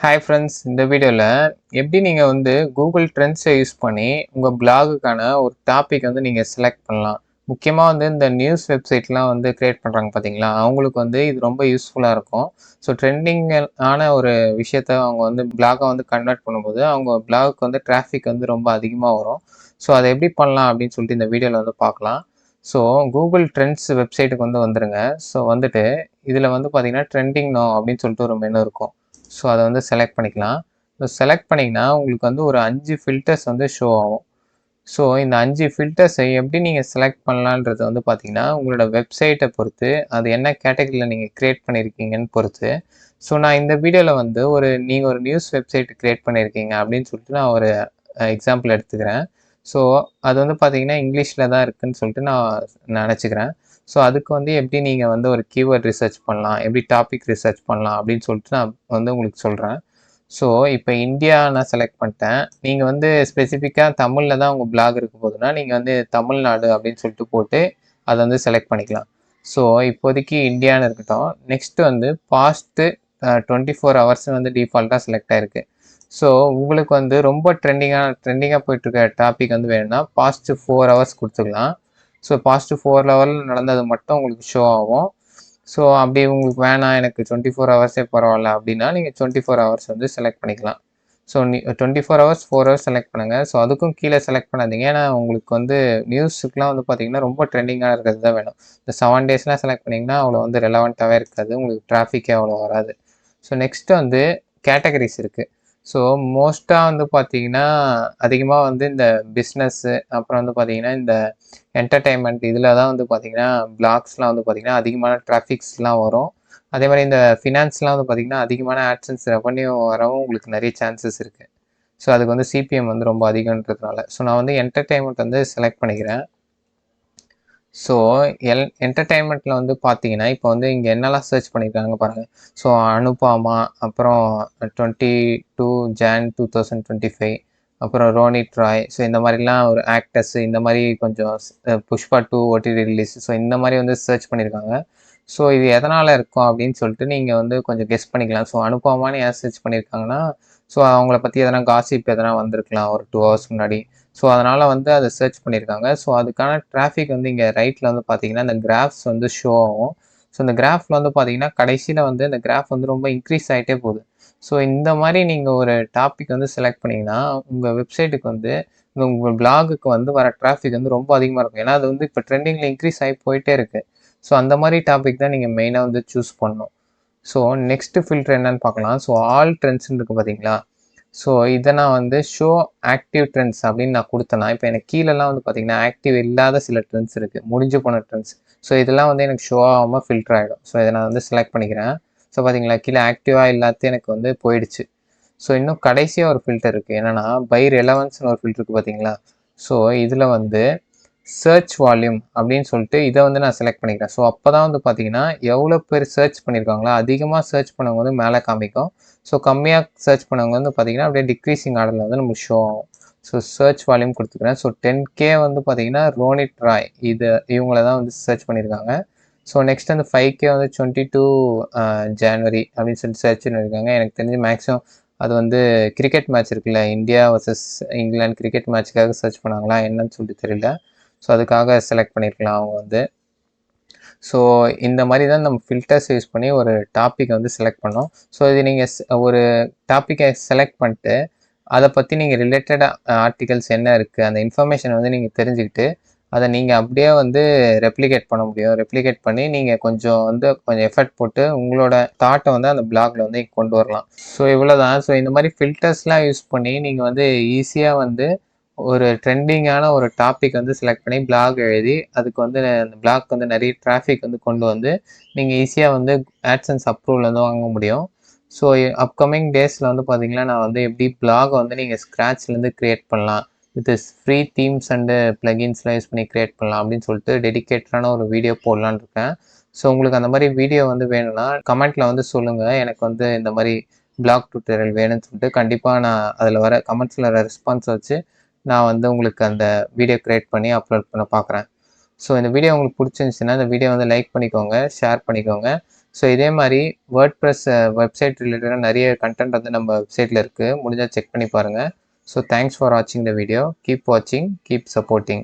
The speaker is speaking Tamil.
ஹாய் ஃப்ரெண்ட்ஸ், இந்த வீடியோவில் எப்படி நீங்கள் வந்து கூகுள் ட்ரெண்ட்ஸை யூஸ் பண்ணி உங்கள் பிளாகுக்கான ஒரு டாபிக் வந்து நீங்கள் செலக்ட் பண்ணலாம். முக்கியமாக வந்து இந்த நியூஸ் வெப்சைட்லாம் வந்து க்ரியேட் பண்ணுறாங்க பார்த்தீங்களா, அவங்களுக்கு வந்து இது ரொம்ப யூஸ்ஃபுல்லாக இருக்கும். ஸோ ட்ரெண்டிங் ஆன ஒரு விஷயத்த அவங்க வந்து பிளாகை வந்து கன்வெர்ட் பண்ணும்போது அவங்க பிளாகுக்கு வந்து டிராஃபிக் வந்து ரொம்ப அதிகமாக வரும். ஸோ அதை எப்படி பண்ணலாம் அப்படின்னு சொல்லிட்டு இந்த வீடியோவில் வந்து பார்க்கலாம். ஸோ கூகுள் ட்ரெண்ட்ஸ் வெப்சைட்டுக்கு வந்து வந்துடுங்க. ஸோ வந்துட்டு இதில் வந்து பார்த்தீங்கன்னா ட்ரெண்டிங் நோ அப்படின்னு சொல்லிட்டு ஒரு மெனு இருக்கும். ஸோ அதை வந்து செலக்ட் பண்ணிக்கலாம். ஸோ செலக்ட் பண்ணிங்கன்னா உங்களுக்கு வந்து ஒரு 5 ஃபில்டர்ஸ் வந்து ஷோ ஆகும். ஸோ இந்த 5 ஃபில்டர்ஸை எப்படி நீங்கள் செலக்ட் பண்ணலான்றது வந்து பார்த்தீங்கன்னா உங்களோட வெப்சைட்டை பொறுத்து, அது என்ன கேட்டகரியில் நீங்கள் க்ரியேட் பண்ணியிருக்கீங்கன்னு பொறுத்து. ஸோ நான் இந்த வீடியோவில் வந்து நீங்கள் ஒரு நியூஸ் வெப்சைட் க்ரியேட் பண்ணியிருக்கீங்க அப்படின்னு சொல்லிட்டு நான் ஒரு எக்ஸாம்பிள் எடுத்துக்கிறேன். ஸோ அது வந்து பார்த்தீங்கன்னா இங்கிலீஷில் தான் இருக்குதுன்னு சொல்லிட்டு நான் நினச்சிக்கிறேன். ஸோ அதுக்கு வந்து எப்படி நீங்கள் வந்து ஒரு கீவேர்ட் ரிசர்ச் பண்ணலாம், எப்படி டாபிக் ரிசர்ச் பண்ணலாம் அப்படின்னு சொல்லிட்டு நான் வந்து உங்களுக்கு சொல்கிறேன். ஸோ இப்போ இந்தியா நான் செலக்ட் பண்ணிட்டேன். நீங்கள் வந்து ஸ்பெசிஃபிக்காக தமிழில் தான் உங்கள் பிளாக் இருக்க போதுன்னா நீங்கள் வந்து தமிழ்நாடு அப்படின்னு சொல்லிட்டு போட்டு அதை வந்து செலக்ட் பண்ணிக்கலாம். ஸோ இப்போதைக்கு இந்தியான்னு இருக்கட்டும். நெக்ஸ்ட்டு வந்து பாஸ்ட்டு 24 ஹவர்ஸ் வந்து டிஃபால்ட்டாக செலக்ட் ஆகிருக்கு. ஸோ உங்களுக்கு வந்து ரொம்ப ட்ரெண்டிங்காக போயிட்டுருக்க டாபிக் வந்து வேணும்னா பாஸ்ட்டு 4 ஹவர்ஸ் கொடுத்துக்கலாம். ஸோ பாஸ்ட்டு 4 ஹவரில் நடந்தது மட்டும் உங்களுக்கு ஷோ ஆகும். ஸோ அப்படி உங்களுக்கு வேணாம், எனக்கு 24 ஹவர்ஸே பரவாயில்ல அப்படின்னா நீங்கள் 24 ஹவர்ஸ் வந்து செலக்ட் பண்ணிக்கலாம். ஸோ 24 ஹவர்ஸ் 4 ஹவர்ஸ் செலக்ட் பண்ணுங்கள். ஸோ அதுக்கும் கீழே செலக்ட் பண்ணாதீங்க. ஏன்னா உங்களுக்கு வந்து நியூஸுக்குலாம் வந்து பார்த்தீங்கன்னா ரொம்ப ட்ரெண்டிங்காக இருக்கிறது தான் வேணும். இந்த 7 டேஸ்லாம் செலக்ட் பண்ணிங்கன்னா அவ்வளோ வந்து ரெலவெண்ட்டாகவே இருக்காது, உங்களுக்கு டிராஃபிக்கே அவ்வளோ வராது. ஸோ நெக்ஸ்ட்டு வந்து கேட்டகரிஸ் இருக்குது. ஸோ மோஸ்ட்டாக வந்து பார்த்தீங்கன்னா அதிகமாக வந்து இந்த பிஸ்னஸ்ஸு, அப்புறம் வந்து பார்த்தீங்கன்னா இந்த என்டர்டெயின்மெண்ட் இதில் தான் வந்து பார்த்தீங்கன்னா பிளாக்ஸ்லாம் வந்து பார்த்தீங்கன்னா அதிகமான டிராஃபிக்ஸ்லாம் வரும். அதே மாதிரி இந்த ஃபினான்ஸ்லாம் வந்து பார்த்தீங்கன்னா அதிகமான ஆட்சன்ஸ் ரெவன்யூ வரவும் உங்களுக்கு நிறைய சான்சஸ் இருக்குது. ஸோ அதுக்கு வந்து சிபிஎம் வந்து ரொம்ப அதிகன்றதுனால ஸோ நான் வந்து என்டர்டெயின்மெண்ட் வந்து செலக்ட் பண்ணிக்கிறேன். ஸோ என்டர்டெயின்மெண்ட்டில் வந்து பார்த்தீங்கன்னா இப்போ வந்து இங்கே என்னெல்லாம் சர்ச் பண்ணியிருக்காங்க பாருங்கள். ஸோ அனுபாமா, அப்புறம் 22 ஜான் 2025, அப்புறம் ரோனித் ராய். ஸோ இந்த மாதிரிலாம் ஒரு ஆக்டர்ஸ், இந்த மாதிரி கொஞ்சம் புஷ்பா 2 ஓடிடி ரிலீஸ். ஸோ இந்த மாதிரி வந்து சர்ச் பண்ணியிருக்காங்க. ஸோ இது எதனால் இருக்கும் அப்படின்னு சொல்லிட்டு நீங்கள் வந்து கொஞ்சம் கெஸ் பண்ணிக்கலாம். ஸோ அனுபவமானு ஏன் சர்ச் பண்ணியிருக்காங்கன்னா, ஸோ அவங்கள பற்றி எதனா காசிப் எதனா வந்திருக்கலாம் ஒரு 2 ஹவர்ஸ் முன்னாடி. ஸோ அதனால் வந்து அதை சர்ச் பண்ணியிருக்காங்க. ஸோ அதுக்கான டிராஃபிக் வந்து இங்கே ரைட்டில் வந்து பார்த்தீங்கன்னா இந்த கிராஃப்ஸ் வந்து ஷோ ஆகும். ஸோ இந்த கிராஃபில் வந்து பார்த்தீங்கன்னா கடைசியில் வந்து இந்த கிராஃப் வந்து ரொம்ப இன்க்ரீஸ் ஆகிட்டே போகுது. ஸோ இந்த மாதிரி நீங்கள் ஒரு டாபிக் வந்து செலக்ட் பண்ணிங்கன்னா உங்கள் வெப்சைட்டுக்கு வந்து உங்கள் பிளாகுக்கு வந்து வர டிராஃபிக் வந்து ரொம்ப அதிகமாக இருக்கும். ஏன்னா அது வந்து இப்போ ட்ரெண்டிங்கில் இன்க்ரீஸ் ஆகி போயிட்டே இருக்குது. ஸோ அந்த மாதிரி டாபிக் தான் நீங்கள் மெயினாக வந்து சூஸ் பண்ணணும். ஸோ நெக்ஸ்ட்டு ஃபில்டர் என்னன்னு பார்க்கலாம். ஸோ ஆல் ட்ரெண்ட்ஸ்ன்னு இருக்குது பார்த்தீங்களா. ஸோ இதை நான் வந்து ஷோ ஆக்டிவ் ட்ரெண்ட்ஸ் அப்படின்னு நான் கொடுத்தேன்னா, இப்போ எனக்கு கீழெல்லாம் வந்து பார்த்தீங்கன்னா ஆக்டிவ் இல்லாத சில ட்ரெண்ட்ஸ் இருக்குது, முடிஞ்சு போன ட்ரெண்ட்ஸ். ஸோ இதெல்லாம் வந்து எனக்கு ஷோ ஆகாமல் ஃபில்டர் ஆகிடும். ஸோ இதை நான் வந்து செலக்ட் பண்ணிக்கிறேன். ஸோ பார்த்தீங்களா கீழே ஆக்டிவாக இல்லாத எனக்கு வந்து போயிடுச்சு. ஸோ இன்னும் கடைசியாக ஒரு ஃபில்டர் இருக்குது, என்னென்னா பை ரெலவன்ஸ்னு ஒரு ஃபில்டர் இருக்குது பார்த்தீங்களா. ஸோ இதில் வந்து சர்ச் வால்யூம் அப்படின்னு சொல்லிட்டு இதை வந்து நான் செலக்ட் பண்ணிக்கிறேன். ஸோ அப்போ தான் வந்து பார்த்தீங்கன்னா எவ்வளோ பேர் சர்ச் பண்ணியிருக்காங்களோ அதிகமாக சர்ச் பண்ணவங்க வந்து மேலே காமிக்கும். ஸோ கம்மியாக சர்ச் பண்ணவங்க வந்து பார்த்தீங்கன்னா அப்படியே டிக்ரீசிங் ஆர்டரில் வந்து நமக்கு ஷோ ஆகும். ஸோ சர்ச் வால்யூம் கொடுத்துக்கிறேன். ஸோ 10K வந்து பார்த்தீங்கன்னா ரோனித் ராய் இவங்கள தான் வந்து சர்ச் பண்ணியிருக்காங்க. ஸோ நெக்ஸ்ட் வந்து 5K வந்து 22 ஜான்வரி அப்படின்னு சொல்லிட்டு சர்ச் பண்ணியிருக்காங்க. எனக்கு தெரிஞ்சு மேக்ஸிமம் அது வந்து கிரிக்கெட் மேட்ச் இருக்குல்ல, இந்தியா வர்சஸ் இங்கிலாந்து கிரிக்கெட் மேட்ச்சுக்காக சர்ச் பண்ணாங்களா என்னன்னு சொல்லிட்டு தெரியல. ஸோ அதுக்காக செலக்ட் பண்ணியிருக்கலாம் அவங்க வந்து. ஸோ இந்த மாதிரி தான் நம்ம ஃபில்டர்ஸ் யூஸ் பண்ணி ஒரு டாப்பிக்கை வந்து செலக்ட் பண்ணோம். ஸோ இது நீங்கள் ஒரு டாப்பிக்கை செலக்ட் பண்ணிட்டு அதை பற்றி நீங்கள் ரிலேட்டட் ஆர்டிகல்ஸ் என்ன இருக்குது அந்த இன்ஃபர்மேஷன் வந்து நீங்கள் தெரிஞ்சுக்கிட்டு அதை நீங்கள் அப்படியே வந்து ரெப்ளிகேட் பண்ண முடியும். ரெப்ளிகேட் பண்ணி நீங்கள் கொஞ்சம் எஃபர்ட் போட்டு உங்களோட தாட்டை வந்து அந்த பிளாகில் வந்து கொண்டு வரலாம். ஸோ இவ்வளோ தான். ஸோ இந்த மாதிரி ஃபில்டர்ஸ்லாம் யூஸ் பண்ணி நீங்கள் வந்து ஈஸியாக வந்து ஒரு ட்ரெண்டிங்கான ஒரு டாபிக் வந்து செலக்ட் பண்ணி பிளாக் எழுதி அதுக்கு வந்து அந்த பிளாக் வந்து நிறைய டிராஃபிக் வந்து கொண்டு வந்து நீங்கள் ஈஸியாக வந்து ஆட்சன்ஸ் அப்ரூவல் வந்து வாங்க முடியும். ஸோ அப்கமிங் டேஸில் வந்து பார்த்தீங்கன்னா நான் வந்து எப்படி பிளாகை வந்து நீங்கள் ஸ்க்ராட்ச்லேருந்து க்ரியேட் பண்ணலாம், வித் ஃப்ரீ தீம்ஸ் அண்டு ப்ளகின்ஸ்லாம் யூஸ் பண்ணி க்ரியேட் பண்ணலாம் அப்படின்னு சொல்லிட்டு டெடிக்கேட்டடான ஒரு வீடியோ போடலான்னு இருக்கேன். ஸோ உங்களுக்கு அந்த மாதிரி வீடியோ வந்து வேணும்னா கமெண்ட்டில் வந்து சொல்லுங்கள், எனக்கு வந்து இந்த மாதிரி பிளாக் டியூட்டோரியல் வேணும்னு சொல்லிட்டு. கண்டிப்பாக நான் அதில் வர கமெண்ட்ஸில் வர ரெஸ்பான்ஸ் வச்சு நான் வந்து உங்களுக்கு அந்த வீடியோ க்ரியேட் பண்ணி அப்லோட் பண்ண பார்க்குறேன். ஸோ இந்த வீடியோ உங்களுக்கு பிடிச்சிருந்துச்சுன்னா இந்த வீடியோ வந்து லைக் பண்ணிக்கோங்க, ஷேர் பண்ணிக்கோங்க. ஸோ இதே மாதிரி வேர்ட்பிரஸ் வெப்சைட் ரிலேட்டடாக நிறைய கண்டென்ட் வந்து நம்ம வெப்சைட்டில் இருக்குது. முடிஞ்சால் செக் பண்ணி பாருங்கள். ஸோ தேங்க்ஸ் ஃபார் வாட்சிங் த வீடியோ. கீப் வாட்சிங், கீப் சப்போர்ட்டிங்.